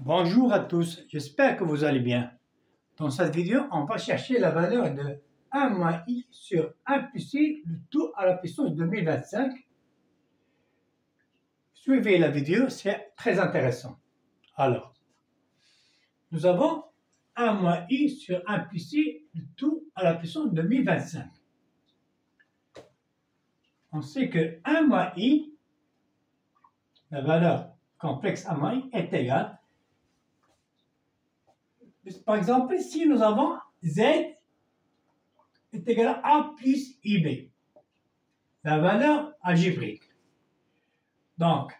Bonjour à tous, j'espère que vous allez bien. Dans cette vidéo, on va chercher la valeur de 1 moins i sur 1 plus i, le tout à la puissance 2025. Suivez la vidéo, c'est très intéressant. Alors, nous avons 1 moins i sur 1 plus i, le tout à la puissance 2025. On sait que 1 moins i, la valeur complexe 1 moins i, est égale. Par exemple, si nous avons z est égal à A plus IB, la valeur algébrique. Donc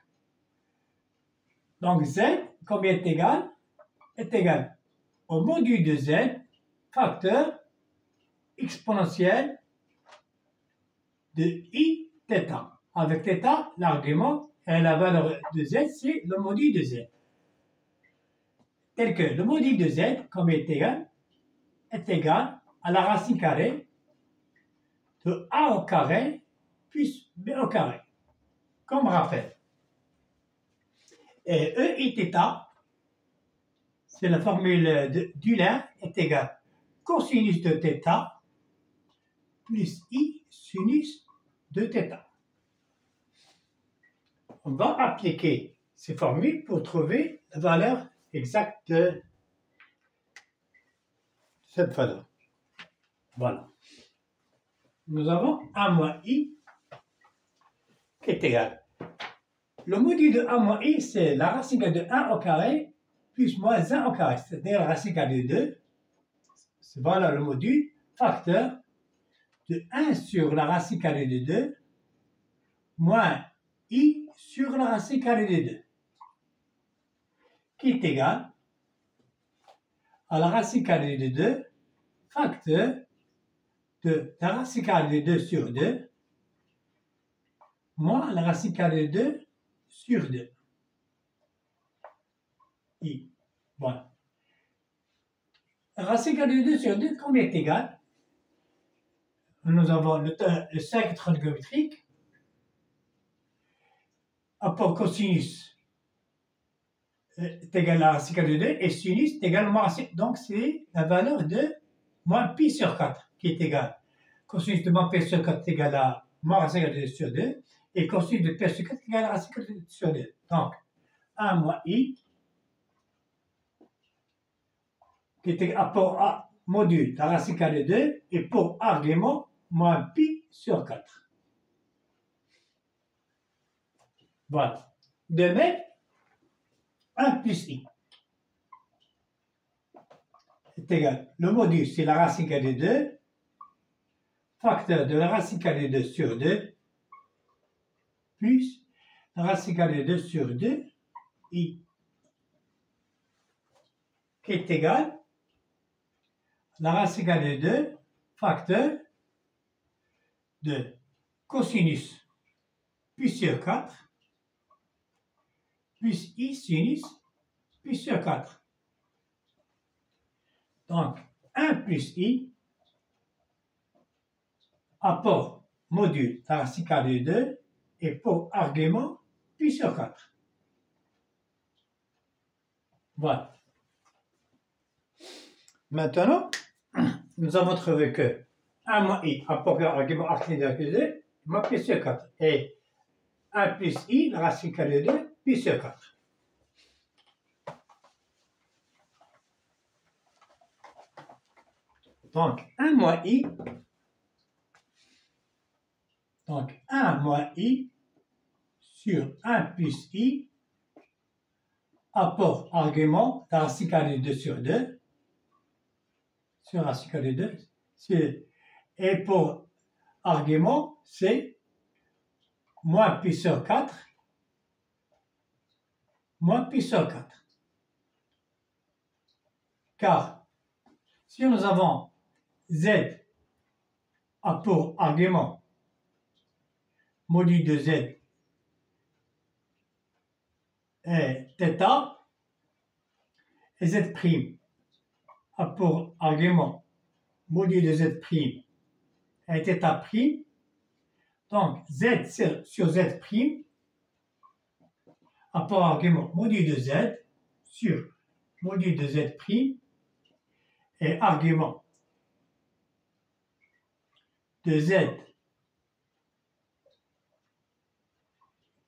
Z, combien est égal? Est égal au module de Z, facteur exponentiel de I θ. Avec θ, l'argument et la valeur de Z, c'est le module de Z. Tel que le module de Z, combien est égal à la racine carrée de A au carré plus B au carré, comme rappel. Et E et θ, c'est la formule d'Euler, est égal cosinus de θ plus I sinus de θ. On va appliquer ces formules pour trouver la valeur exacte de cette valeur. Voilà. Nous avons 1 moins i qui est égal. Le module de 1 moins i, c'est la racine carrée de 1 au carré plus moins 1 au carré, c'est-à-dire la racine carrée de 2. Voilà le module facteur de 1 sur la racine carrée de 2 moins i sur la racine carrée de 2, qui est égal à la racine carrée de 2 facteur de la racine carrée de 2 sur 2 moins la racine carrée de 2 sur 2. I. Voilà. La racine carrée de 2 sur 2, combien est égal? Nous avons le cercle trigonométrique, apport cosinus est égal à la racine carrée de 2 et sinus est égal à moins racine. Donc c'est la valeur de moins pi sur 4 qui est égal. Cosinus de moins pi sur 4 est égal à moins racine carrée de 2 sur 2 et cosinus de pi sur 4 est égal à racine carrée de 2 sur 2. Donc 1 moins i qui est apport à module la racine carrée de 2 et pour argument moins pi sur 4. Voilà. De même, 1 plus i est égal. Le module, c'est la racine carrée de 2, facteur de la racine carrée de 2 sur 2, plus la racine carrée de 2 sur 2, i, qui est égal la racine carrée de 2, facteur de cosinus pi sur 4, plus i sinus pi sur 4. Donc, 1 plus i, apport module la racine carrée de 2 et pour argument pi sur 4. Voilà. Maintenant, nous avons trouvé que 1 moins i, apport argument racine carrée de 2, moins pi sur 4. Et 1 plus i, la racine carrée de 2, pi sur 4. Donc, 1 moins i, sur 1 plus i, apport argument, la racine carrée de 2 sur 2, sur racine carrée de 2, et pour argument, c'est moins pi sur 4, moins pi sur 4. Car, si nous avons z a pour argument module de z est θ, et z' a pour argument module de z' est θ', donc z sur z' a pour argument module de z sur module de Z' et argument de Z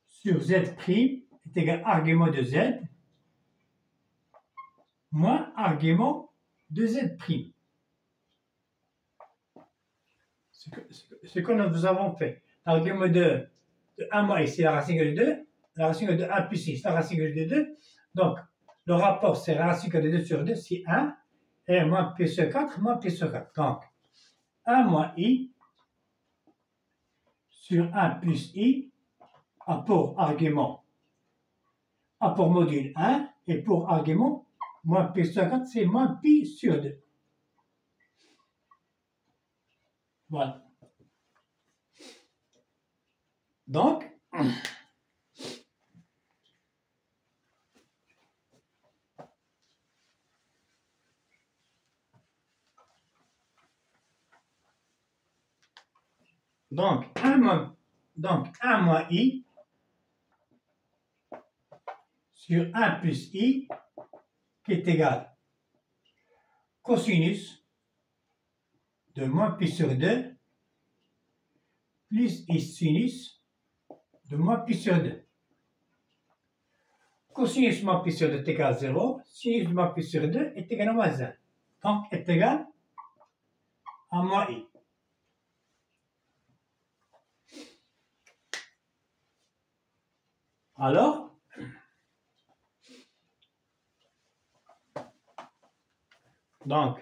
sur Z' est égal à argument de Z moins argument de Z'. Ce que nous avons fait. L'argument de 1 moins i, c'est la racine de 2. La racine de 1 plus i, c'est la racine de 2. Donc, le rapport, c'est la racine de 2 sur 2, c'est 1. Et moins pi sur 4, moins pi sur 4. Donc, 1 moins i sur 1 plus i a pour argument, a pour module 1, et pour argument, moins pi sur 4, c'est moins pi sur 2. Voilà. Donc, Donc, 1 moins i sur 1 plus i qui est égal cosinus de moins pi sur 2 plus i sinus de moins pi sur 2. Cosinus moins pi sur 2 est égal à 0, sinus moins pi sur 2 est égal à moins 1. Donc, est égal à moins i. Alors, donc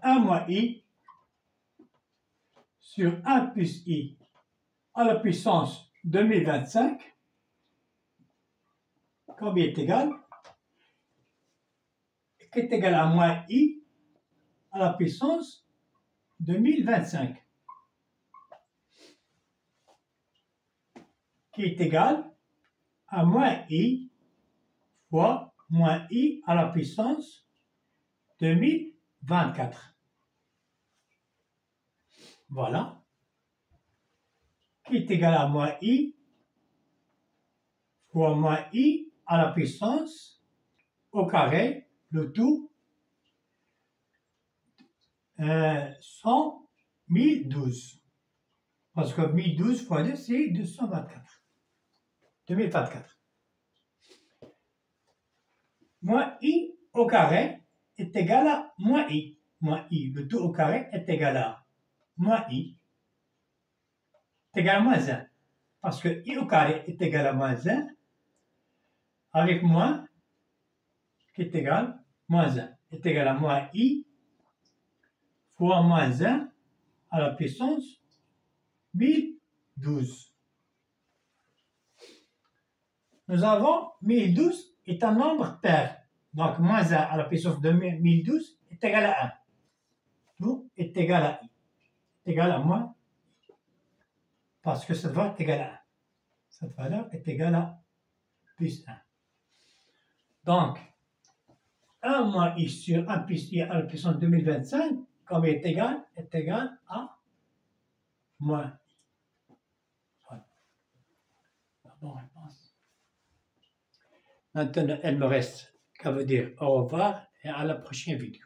1 moins i sur 1 plus i à la puissance 2025, comme il est égal, qui est égal à moins i à la puissance 2025, qui est égal à moins i fois moins i à la puissance 2024. Voilà. Qui est égal à moins i fois moins i à la puissance au carré, le tout, 1012. Parce que 1012 fois 2, c'est 224. 2024. Moins i au carré est égal à moins i. Moins i, le tout au carré est égal à moins i est égal à moins 1. Parce que i au carré est égal à moins 1 avec moins qui est égal à moins 1 est égal à moins i fois moins 1 à la puissance 1012. Nous avons 1012 est un nombre pair. Donc, moins 1 à la puissance de 1012 est égal à 1. Tout est égal à i. Est égal à moins. Parce que cette valeur est égale à 1. Cette valeur est égale à plus 1. Donc, 1 moins i sur 1 plus i à la puissance 2025, comme il est égal à moins i. Voilà. La bonne réponse. Maintenant, il me reste qu'à vous dire au revoir et à la prochaine vidéo.